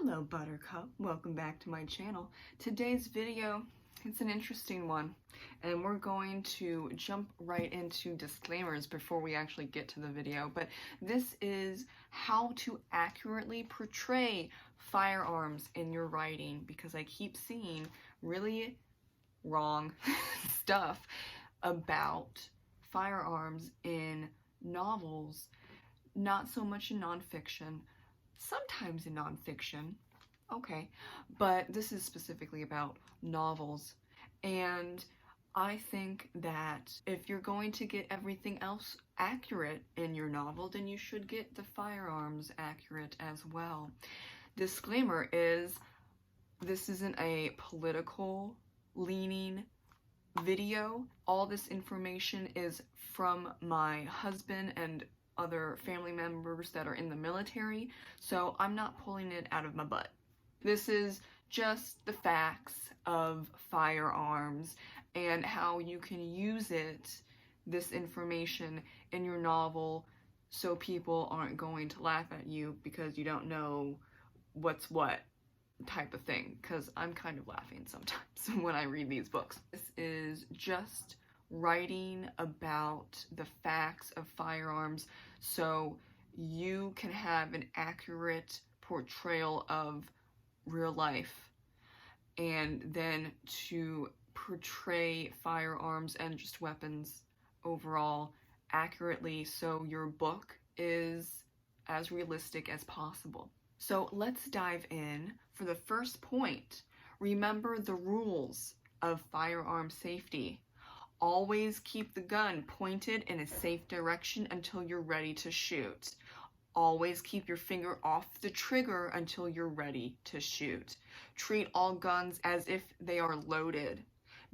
Hello Buttercup, welcome back to my channel. Today's video, it's an interesting one, and we're going to jump right into disclaimers before we actually get to the video, but this is how to accurately portray firearms in your writing, because I keep seeing really wrong stuff about firearms in novels, not so much in nonfiction. Sometimes in nonfiction, okay, but this is specifically about novels, and I think that if you're going to get everything else accurate in your novel, then you should get the firearms accurate as well. Disclaimer is, this isn't a political leaning video. All this information is from my husband and other family members that are in the military, so I'm not pulling it out of my butt. This is just the facts of firearms and how you can use this information in your novel, so people aren't going to laugh at you because you don't know what's what type of thing, because I'm kind of laughing sometimes when I read these books. This is just writing about the facts of firearms so you can have an accurate portrayal of real life, and then to portray firearms and just weapons overall accurately so your book is as realistic as possible. So let's dive in. For the first point, remember the rules of firearm safety. Always keep the gun pointed in a safe direction until you're ready to shoot. Always keep your finger off the trigger until you're ready to shoot. Treat all guns as if they are loaded.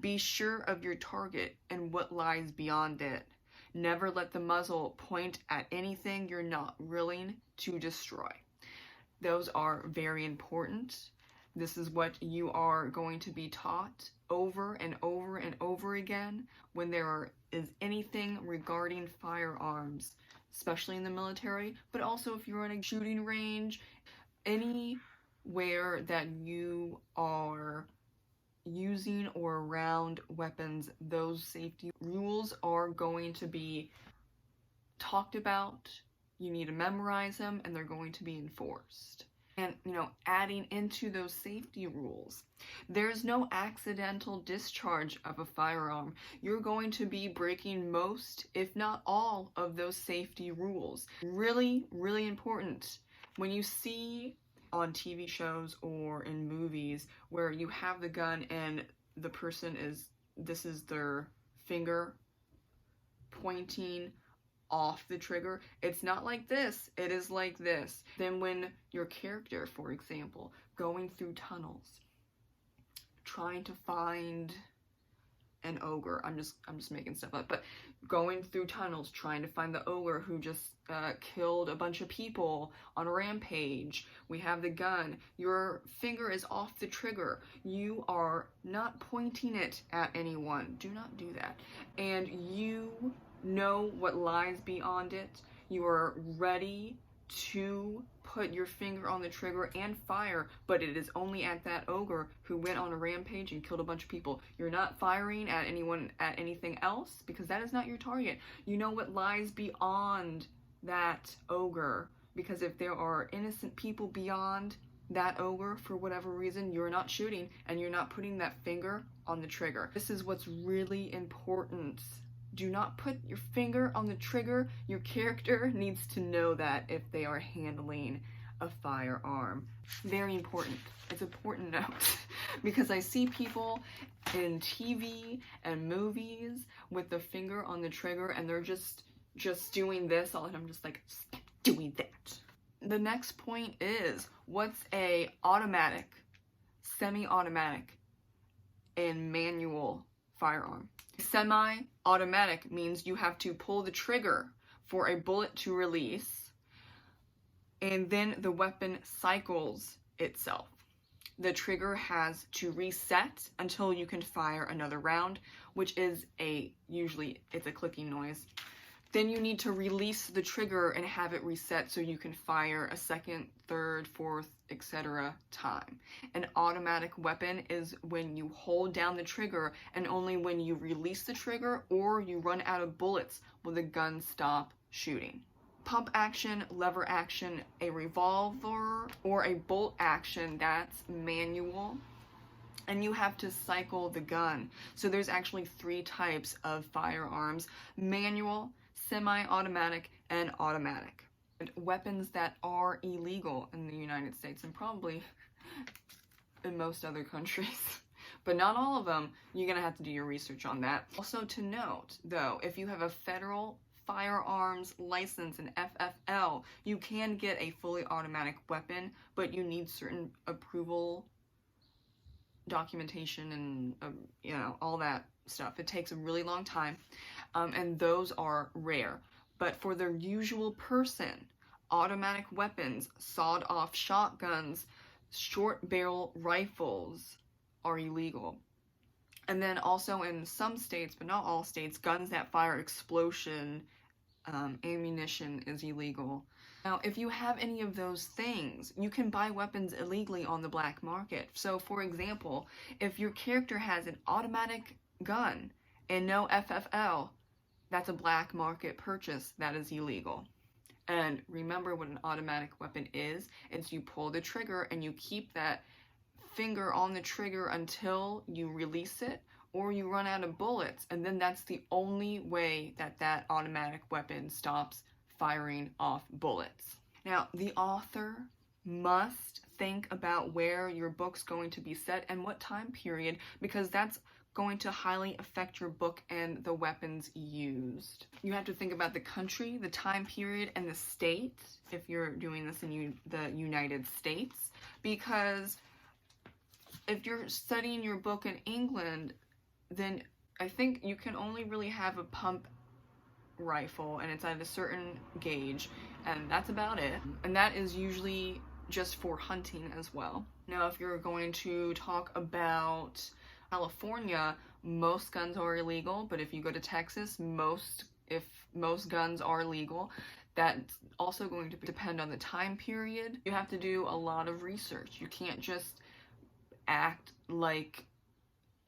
Be sure of your target and what lies beyond it. Never let the muzzle point at anything you're not willing to destroy. Those are very important. This is what you are going to be taught over and over and over again when there is anything regarding firearms, especially in the military, but also if you're on a shooting range, anywhere that you are using or around weapons, those safety rules are going to be talked about. You need to memorize them, and they're going to be enforced. And, adding into those safety rules, there's no accidental discharge of a firearm. You're going to be breaking most, if not all, of those safety rules. Really, really important. When you see on TV shows or in movies where you have the gun and the person this is their finger pointing off the trigger, it's not like this, it is like this. Then when your character, for example, going through tunnels trying to find an ogre, I'm just making stuff up, but going through tunnels trying to find the ogre who just killed a bunch of people on a rampage, we have the gun, your finger is off the trigger, you are not pointing it at anyone, do not do that, and you know what lies beyond it. You are ready to put your finger on the trigger and fire, but it is only at that ogre who went on a rampage and killed a bunch of people. You're not firing at anyone, at anything else, because that is not your target. You know what lies beyond that ogre, because if there are innocent people beyond that ogre for whatever reason, you're not shooting and you're not putting that finger on the trigger. This is what's really important. Do not put your finger on the trigger. Your character needs to know that if they are handling a firearm. Very important. It's an important note because I see people in TV and movies with the finger on the trigger and they're just doing this all the time. I'm just like, stop doing that. The next point is, what's a automatic, semi-automatic, and manual firearm? Semi-automatic means you have to pull the trigger for a bullet to release, and then the weapon cycles itself. The trigger has to reset until you can fire another round, which is usually it's a clicking noise. then you need to release the trigger and have it reset so you can fire a second, third, fourth, etc. time. An automatic weapon is when you hold down the trigger, and only when you release the trigger or you run out of bullets will the gun stop shooting. Pump action, lever action, a revolver, or a bolt action, that's manual. And you have to cycle the gun. So there's actually 3 types of firearms: manual, semi-automatic, and automatic. And weapons that are illegal in the United States, and probably in most other countries, but not all of them. You're gonna have to do your research on that. Also to note, though, if you have a federal firearms license, an FFL, you can get a fully automatic weapon, but you need certain approval documentation and you know, all that stuff. It takes a really long time, and those are rare. But for the usual person, automatic weapons, sawed-off shotguns, short barrel rifles are illegal. And then also in some states, but not all states, guns that fire explosion ammunition is illegal. Now, if you have any of those things, you can buy weapons illegally on the black market. So, for example, if your character has an automatic gun and no FFL, that's a black market purchase that is illegal. And remember what an automatic weapon is. It's you pull the trigger and you keep that finger on the trigger until you release it or you run out of bullets, and then that's the only way that that automatic weapon stops firing off bullets. Now, the author must think about where your book's going to be set and what time period, because that's going to highly affect your book and the weapons used. You have to think about the country, the time period, and the state, if you're doing this in the United States, because if you're studying your book in England, then I think you can only really have a pump rifle, and it's at a certain gauge, and that's about it. And that is usually just for hunting as well. Now, if you're going to talk about California, most guns are illegal, but if you go to Texas, most guns are legal. That's also going to depend on the time period. You have to do a lot of research. You can't just act like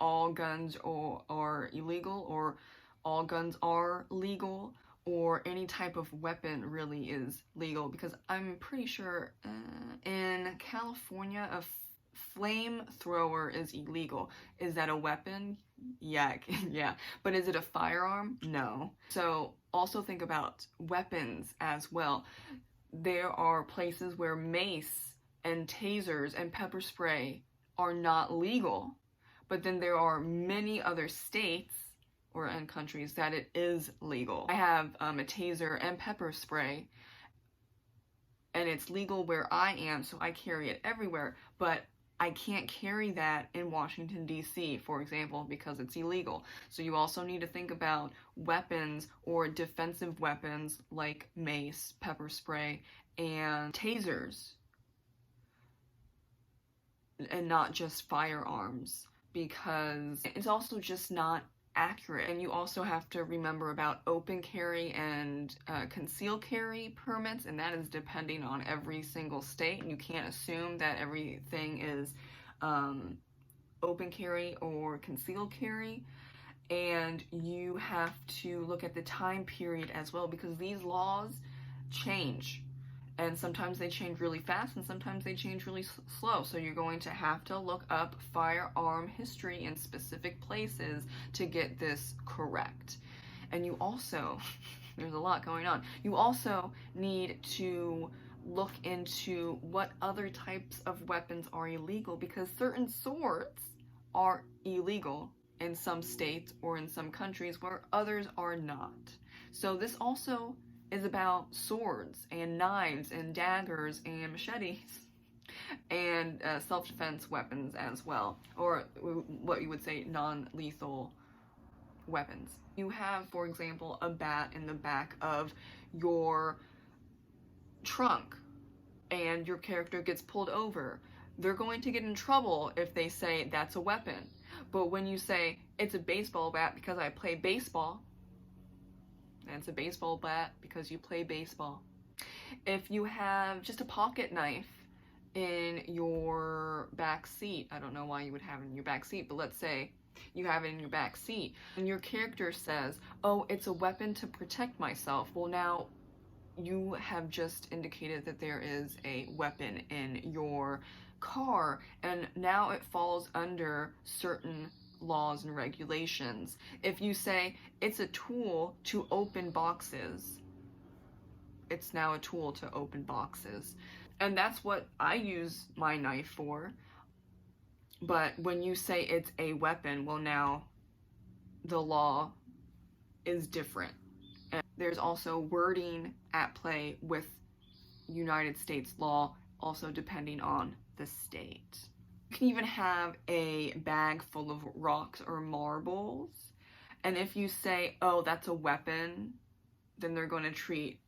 all guns are illegal, or all guns are legal, or any type of weapon really is legal, because I'm pretty sure in California a flamethrower is illegal. Is that a weapon? Yeah, yeah. But is it a firearm? No. So also think about weapons as well. There are places where mace and tasers and pepper spray are not legal, but then there are many other states and countries that it is legal. I have a taser and pepper spray, and it's legal where I am, so I carry it everywhere, but I can't carry that in Washington, D.C., for example, because it's illegal. So you also need to think about weapons or defensive weapons like mace, pepper spray, and tasers, and not just firearms, because it's also just not accurate. And you also have to remember about open carry and concealed carry permits, and that is depending on every single state. You can't assume that everything is open carry or concealed carry. And you have to look at the time period as well, because these laws change. And sometimes they change really fast, and sometimes they change really slow. So you're going to have to look up firearm history in specific places to get this correct. And you also, there's a lot going on, you also need to look into what other types of weapons are illegal, because certain swords are illegal in some states or in some countries where others are not. So this also is about swords and knives and daggers and machetes and self-defense weapons as well, or what you would say non-lethal weapons. You have, for example, a bat in the back of your trunk and your character gets pulled over. They're going to get in trouble if they say that's a weapon. But when you say it's a baseball bat because I play baseball, and it's a baseball bat because you play baseball. If you have just a pocket knife in your back seat, I don't know why you would have it in your back seat, but let's say you have it in your back seat, and your character says, oh, it's a weapon to protect myself. Well, now you have just indicated that there is a weapon in your car, and now it falls under certain laws and regulations. If you say it's a tool to open boxes, it's now a tool to open boxes. And that's what I use my knife for. But when you say it's a weapon, well, now the law is different. And there's also wording at play with United States law, also depending on the state. You can even have a bag full of rocks or marbles, and if you say, oh, that's a weapon, then they're going to treat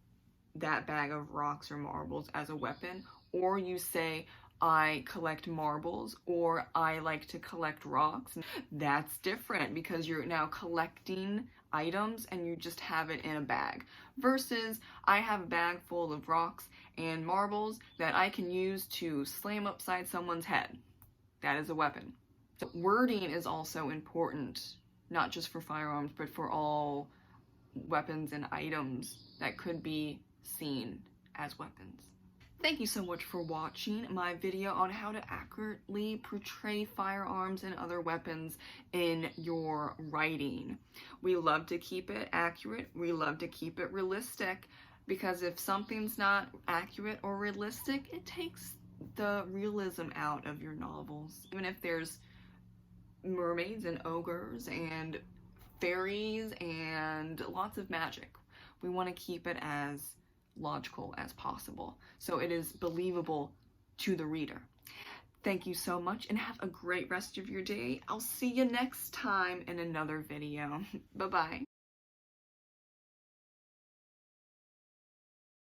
that bag of rocks or marbles as a weapon. Or you say, I collect marbles, or I like to collect rocks. That's different because you're now collecting items and you just have it in a bag. Versus, I have a bag full of rocks and marbles that I can use to slam upside someone's head. That is a weapon. So wording is also important, not just for firearms, but for all weapons and items that could be seen as weapons. Thank you so much for watching my video on how to accurately portray firearms and other weapons in your writing. We love to keep it accurate. We love to keep it realistic, because if something's not accurate or realistic, it takes the realism out of your novels. Even if there's mermaids and ogres and fairies and lots of magic, we want to keep it as logical as possible, so it is believable to the reader. Thank you so much and have a great rest of your day. I'll see you next time in another video. Bye-bye.